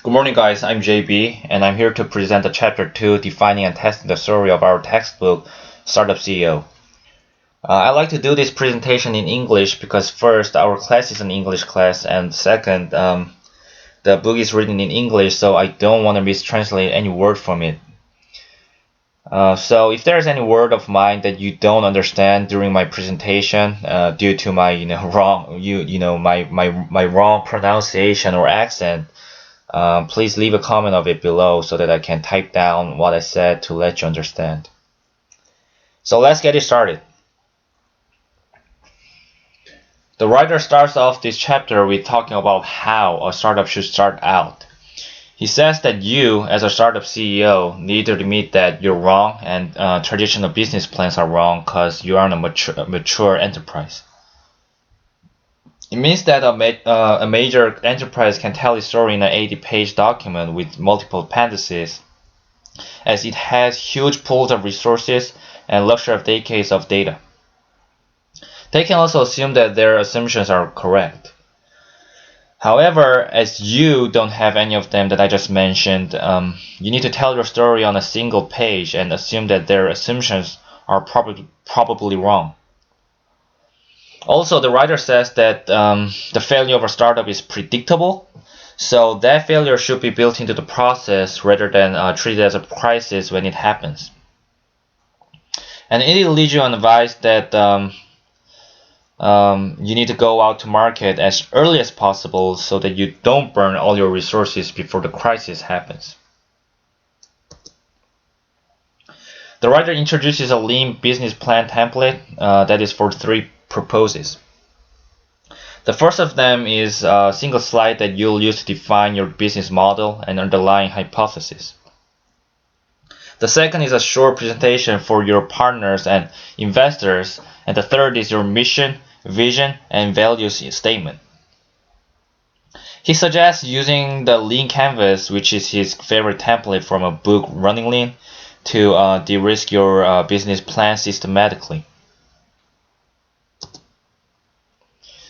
Good morning, guys. I'm JB, and I'm here to present the Chapter 2, Defining and Testing the Story of our textbook, Startup CEO. I like to do this presentation in English because first, our class is an English class, and second, the book is written in English, so I don't want to mistranslate any word from it. So if there's any word of mine that you don't understand during my presentation, due to my my wrong pronunciation or accent, please leave a comment of it below so that I can type down what I said to let you understand. So let's get it started. The writer starts off this chapter with talking about how a startup should start out. He says that you, as a startup CEO, need to admit that you're wrong and traditional business plans are wrong because you aren't a mature enterprise. It means that a major enterprise can tell its story in an 80-page document with multiple appendices, as it has huge pools of resources and luxury of decades of data. They can also assume that their assumptions are correct. However, as you don't have any of them that I just mentioned, you need to tell your story on a single page and assume that their assumptions are probably wrong. Also, the writer says that the failure of a startup is predictable, so that failure should be built into the process rather than treated as a crisis when it happens. And it leads you on advice that you need to go out to market as early as possible so that you don't burn all your resources before the crisis happens. The writer introduces a lean business plan template that is for 3 purposes. The first of them is a single slide that you'll use to define your business model and underlying hypothesis. The second is a short presentation for your partners and investors, and the third is your mission, vision, and values statement. He suggests using the lean canvas, which is his favorite template from a book, Running Lean, to de-risk your business plan systematically.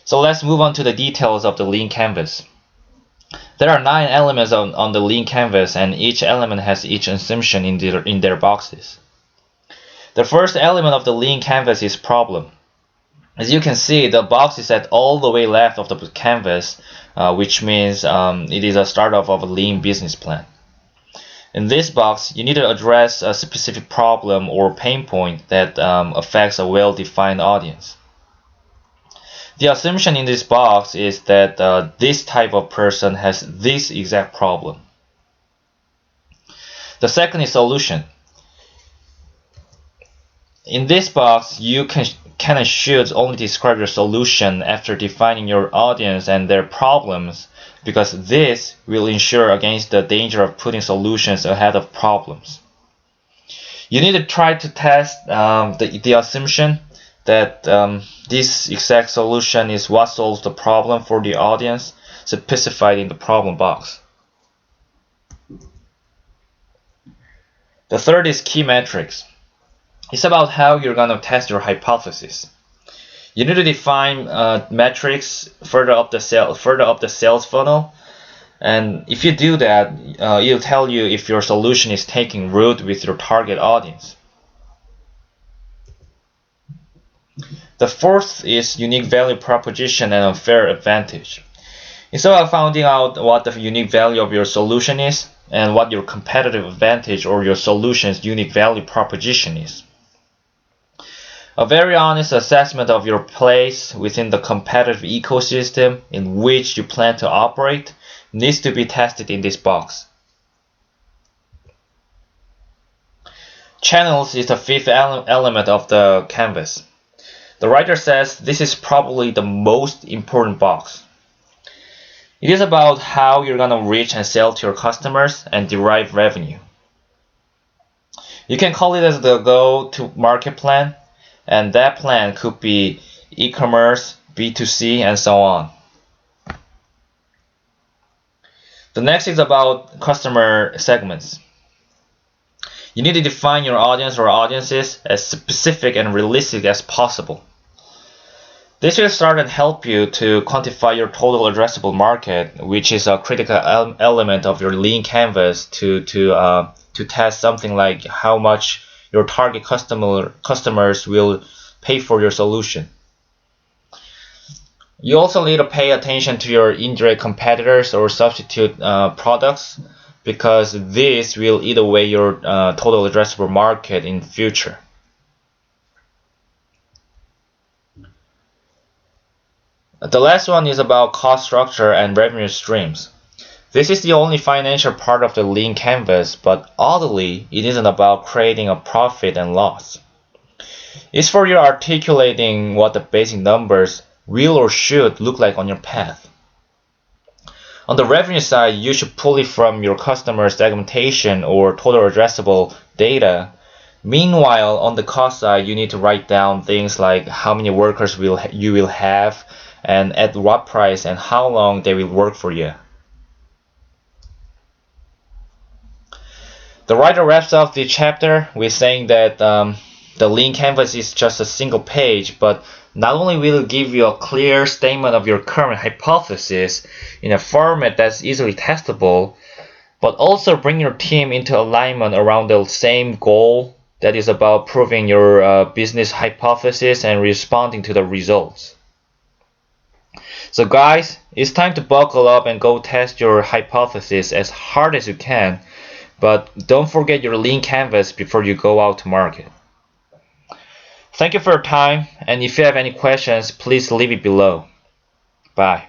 So let's move on to the details of the lean canvas. There are 9 elements on the lean canvas, and each element has each assumption in their boxes. The first element of the lean canvas is problem. As you can see, the box is at all the way left of the canvas, which means it is a startup of a lean business plan. In this box, you need to address a specific problem or pain point that affects a well-defined audience. The assumption in this box is that this type of person has this exact problem. The second is solution. In this box, you can and should only describe your solution after defining your audience and their problems, because this will ensure against the danger of putting solutions ahead of problems. You need to try to test the assumption that this exact solution is what solves the problem for the audience specified in the problem box. The third is key metrics. It's about how you're going to test your hypothesis. You need to define metrics further up the sales funnel, and if you do that, it'll tell you if your solution is taking root with your target audience. The fourth is unique value proposition and unfair advantage. It's about finding out what the unique value of your solution is and what your competitive advantage or your solution's unique value proposition is. A very honest assessment of your place within the competitive ecosystem in which you plan to operate needs to be tested in this box. Channels is the 5th element of the canvas. The writer says this is probably the most important box. It is about how you're going to reach and sell to your customers and derive revenue. You can call it as the go-to-market plan, and that plan could be e-commerce, B2C, and so on. The next is about customer segments. You need to define your audience or audiences as specific and realistic as possible. This will start and help you to quantify your total addressable market, which is a critical element of your lean canvas to test something like how much your target customers will pay for your solution. You also need to pay attention to your indirect competitors or substitute products, because this will eat away your total addressable market in the future. The last one is about cost structure and revenue streams. This is the only financial part of the lean canvas, but oddly, it isn't about creating a profit and loss. It's for you articulating what the basic numbers will or should look like on your path. On the revenue side, you should pull it from your customer segmentation or total addressable data. Meanwhile, on the cost side, you need to write down things like how many workers you will have, and at what price, and how long they will work for you. The writer wraps up the chapter with saying that the lean canvas is just a single page, but not only will it give you a clear statement of your current hypothesis in a format that's easily testable, but also bring your team into alignment around the same goal, that is about proving your business hypothesis and responding to the results. So guys, it's time to buckle up and go test your hypothesis as hard as you can, but don't forget your lean canvas before you go out to market. Thank you for your time, and if you have any questions, please leave it below. Bye.